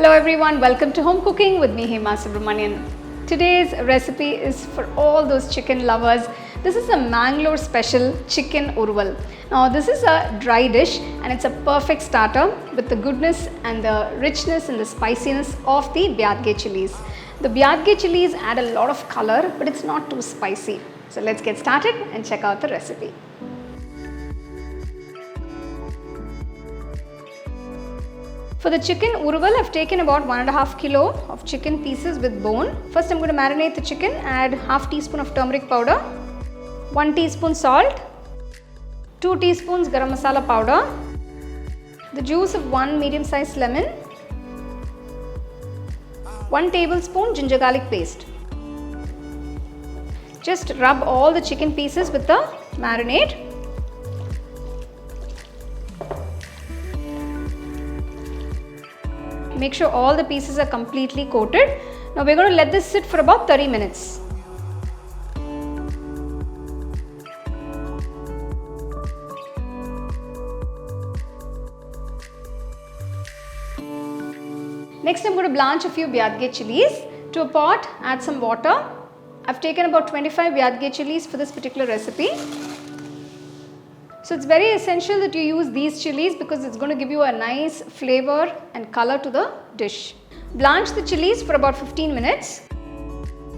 Hello everyone, welcome to Home Cooking with me, Hema Subramanian. Today's recipe is for all those chicken lovers. This is a Mangalore special chicken urval. Now this is a dry dish and it's a perfect starter with the goodness and the richness and the spiciness of the Byadagi chilies. The Byadagi chilies add a lot of color, but it's not too spicy. So let's get started and check out the recipe. For the chicken urval, I've taken about 1.5 kilo of chicken pieces with bone. First, I'm going to marinate the chicken. Add half teaspoon of turmeric powder, 1 teaspoon salt, 2 teaspoons Garam Masala powder, the juice of 1 medium-sized lemon, 1 tablespoon ginger garlic paste. Just rub all the chicken pieces with the marinade. Make sure all the pieces are completely coated. Now we're going to let this sit for about 30 minutes. Next, I'm going to blanch a few Byadagi chilies. To a pot, add some water. I've taken about 25 Byadagi chilies for this particular recipe. So it's very essential that you use these chilies because it's going to give you a nice flavor and color to the dish. Blanch the chilies for about 15 minutes.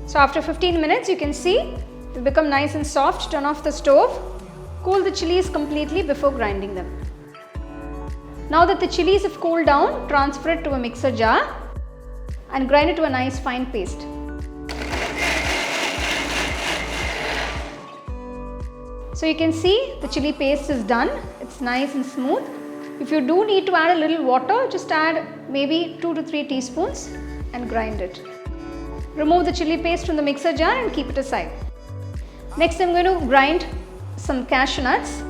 So after 15 minutes, you can see they become nice and soft. Turn off the stove. Cool the chilies completely before grinding them. Now that the chilies have cooled down, transfer it to a mixer jar and grind it to a nice fine paste. So you can see the chili paste is done. It's nice and smooth. If you do need to add a little water, just add maybe 2 to 3 teaspoons and grind it. Remove the chili paste from the mixer jar and keep it aside. Next, I'm going to grind some cashew nuts.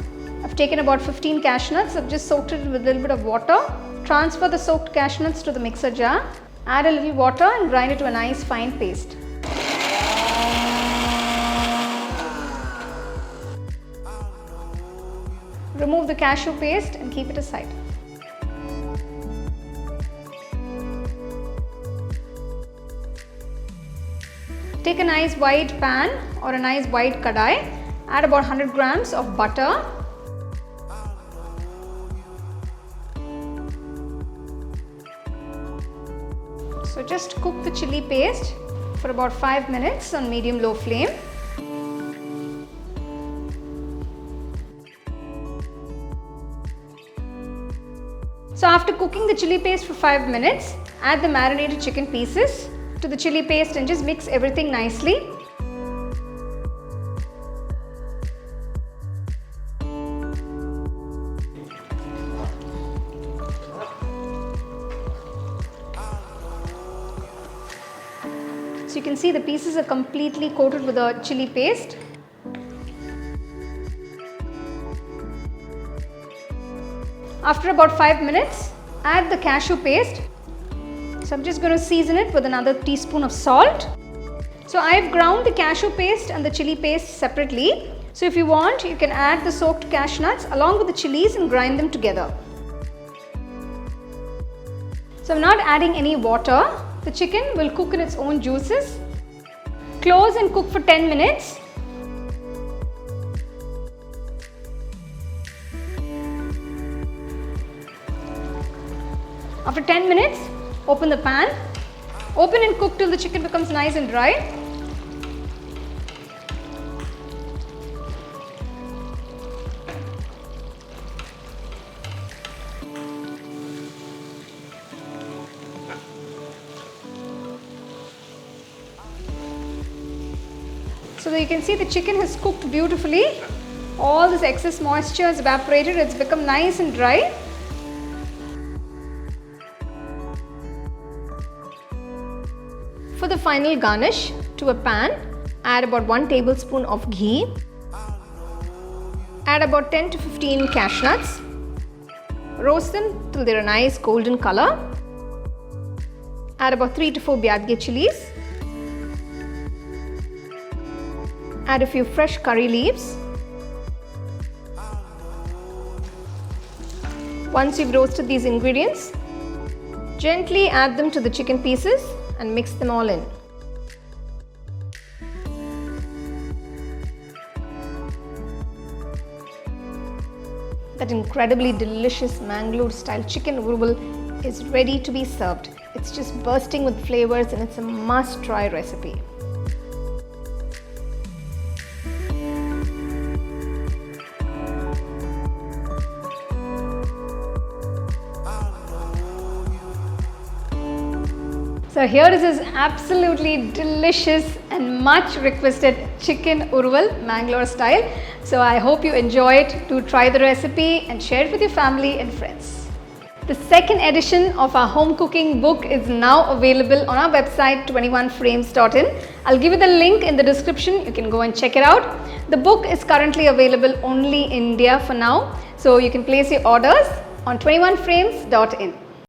I've taken about 15 cashew nuts. I've just soaked it with a little bit of water. Transfer the soaked cashew nuts to the mixer jar. Add a little water and grind it to a nice fine paste. Remove the cashew paste and keep it aside. Take a nice wide pan or a nice wide kadai. Add about 100 grams of butter. So just cook the chili paste for about 5 minutes on medium-low flame. So after cooking the chili paste for 5 minutes, add the marinated chicken pieces to the chili paste and just mix everything nicely. So you can see the pieces are completely coated with the chili paste. After about 5 minutes, add the cashew paste. So I'm just going to season it with another teaspoon of salt. So I've ground the cashew paste and the chili paste separately. So if you want, you can add the soaked cashew nuts along with the chilies and grind them together. So I'm not adding any water. The chicken will cook in its own juices. Close and cook for 10 minutes. After 10 minutes, open the pan. Open and cook till the chicken becomes nice and dry. So that you can see the chicken has cooked beautifully. All this excess moisture has evaporated. It's become nice and dry. For the final garnish, to a pan, add about 1 tablespoon of ghee. Add about 10 to 15 cashew nuts. Roast them till they're a nice golden color. Add about 3 to 4 Byadagi chilies. Add a few fresh curry leaves. Once you've roasted these ingredients, Gently add them to the chicken pieces and mix them all in. That incredibly delicious Mangalore Style Chicken Urval is ready to be served. It's just bursting with flavors and it's a must-try recipe. So here is this absolutely delicious and much requested chicken urval, Mangalore style. So I hope you enjoy it. Do try the recipe and share it with your family and friends. The second edition of our home cooking book is now available on our website 21frames.in. I'll give you the link in the description. You can go and check it out. The book is currently available only in India for now. So you can place your orders on 21frames.in.